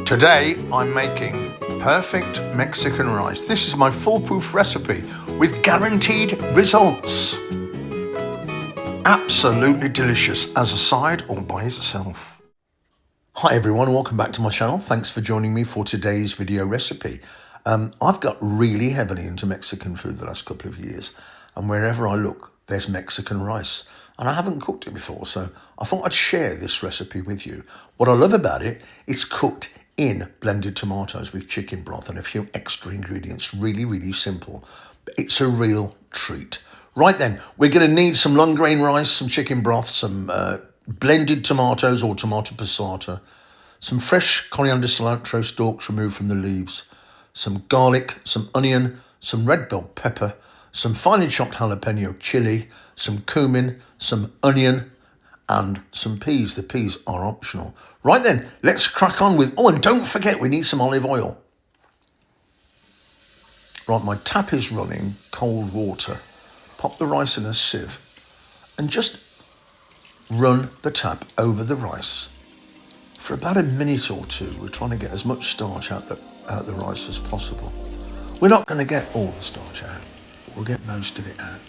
Today I'm making perfect Mexican rice. This is my foolproof recipe with guaranteed results. Absolutely delicious as a side or by itself. Hi everyone, welcome back to my channel. Thanks for joining me for today's video recipe. I've got really heavily into Mexican food the last couple of years, and wherever I look there's Mexican rice. And I haven't cooked it before, so I thought I'd share this recipe with you. What I love about it, it's cooked in blended tomatoes with chicken broth and a few extra ingredients. Really simple. It's a real treat. Right then, we're going to need some long grain rice, some chicken broth, some blended tomatoes or tomato passata, some fresh coriander cilantro stalks removed from the leaves, some garlic, some onion, some red bell pepper, some finely chopped jalapeno chile, some cumin, some onion, and some peas. The peas are optional. Right then, let's crack on with, and don't forget we need some olive oil. Right, my tap is running, cold water. Pop the rice in a sieve and just run the tap over the rice for about a minute or two. We're trying to get as much starch out the rice as possible. We're not going to get all the starch out, but we'll get most of it out.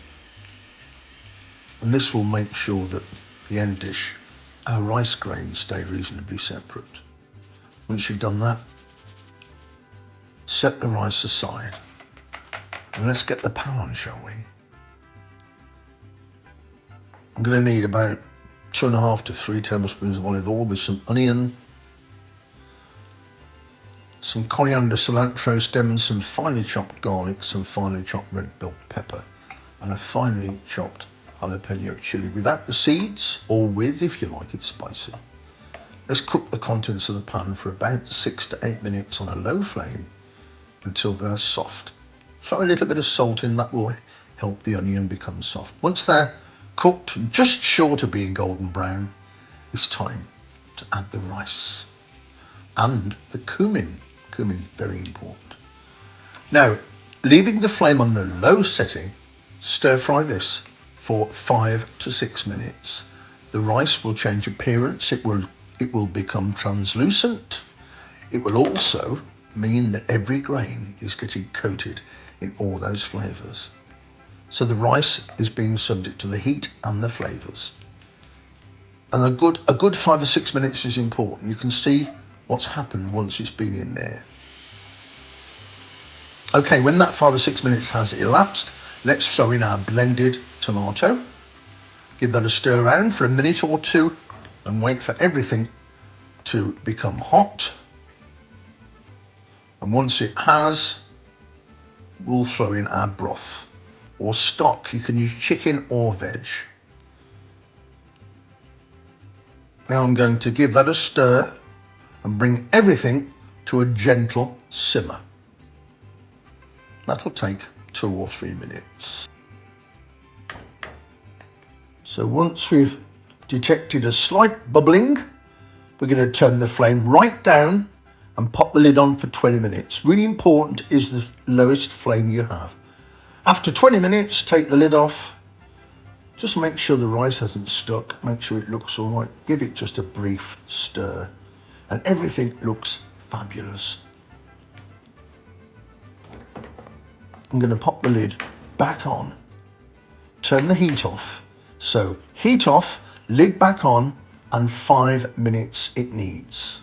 And this will make sure that the end dish, our rice grains, stay reasonably separate. Once you've done that, set the rice aside and let's get the pan on, shall we? I'm going to need about 2.5 to 3 tablespoons of olive oil with some onion, some coriander cilantro stems, some finely chopped garlic, some finely chopped red bell pepper, and a finely chopped jalapeno chile without the seeds, or with, if you like it spicy. Let's cook the contents of the pan for about 6 to 8 minutes on a low flame until they're soft. Throw a little bit of salt in, that will help the onion become soft. Once they're cooked, just short of being golden brown, it's time to add the rice and the cumin. Cumin, very important. Now, leaving the flame on the low setting, stir fry this for 5 to 6 minutes. The rice will change appearance. It will become translucent. It will also mean that every grain is getting coated in all those flavors. So the rice is being subject to the heat and the flavors. And a good 5 or 6 minutes is important. You can see what's happened once it's been in there. Okay, when that 5 or 6 minutes has elapsed, let's throw in our blended tomato. Give that a stir around for a minute or two and wait for everything to become hot. And once it has, we'll throw in our broth or stock. You can use chicken or veg. Now I'm going to give that a stir and bring everything to a gentle simmer. That'll take 2 or 3 minutes. So once we've detected a slight bubbling, we're going to turn the flame right down and pop the lid on for 20 minutes. Really important is the lowest flame you have. After 20 minutes, take the lid off. Just make sure the rice hasn't stuck. Make sure it looks all right. Give it just a brief stir and everything looks fabulous. I'm going to pop the lid back on, turn the heat off. So heat off, lid back on, and 5 minutes it needs.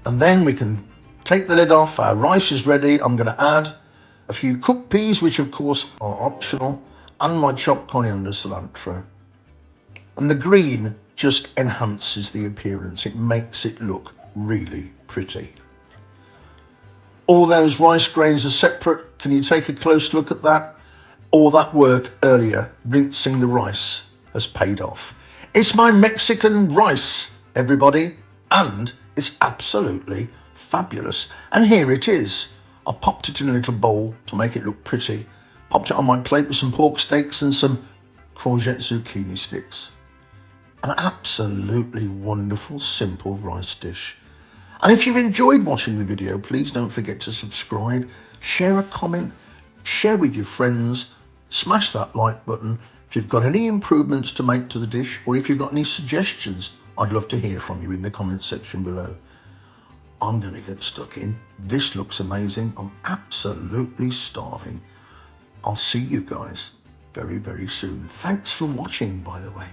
And then we can take the lid off. Our rice is ready. I'm going to add a few cooked peas, which of course are optional, and my chopped coriander cilantro. And the green just enhances the appearance. It makes it look really pretty. All those rice grains are separate. Can you take a close look at that? All that work earlier, rinsing the rice, has paid off. It's my Mexican rice, everybody, and it's absolutely fabulous. And here it is. I popped it in a little bowl to make it look pretty. Popped it on my plate with some pork steaks and some courgette zucchini sticks. An absolutely wonderful, simple rice dish. And if you've enjoyed watching the video, please don't forget to subscribe, share a comment, share with your friends, smash that like button. If you've got any improvements to make to the dish, or if you've got any suggestions, I'd love to hear from you in the comment section below. I'm going to get stuck in. This looks amazing. I'm absolutely starving. I'll see you guys very, very soon. Thanks for watching, by the way.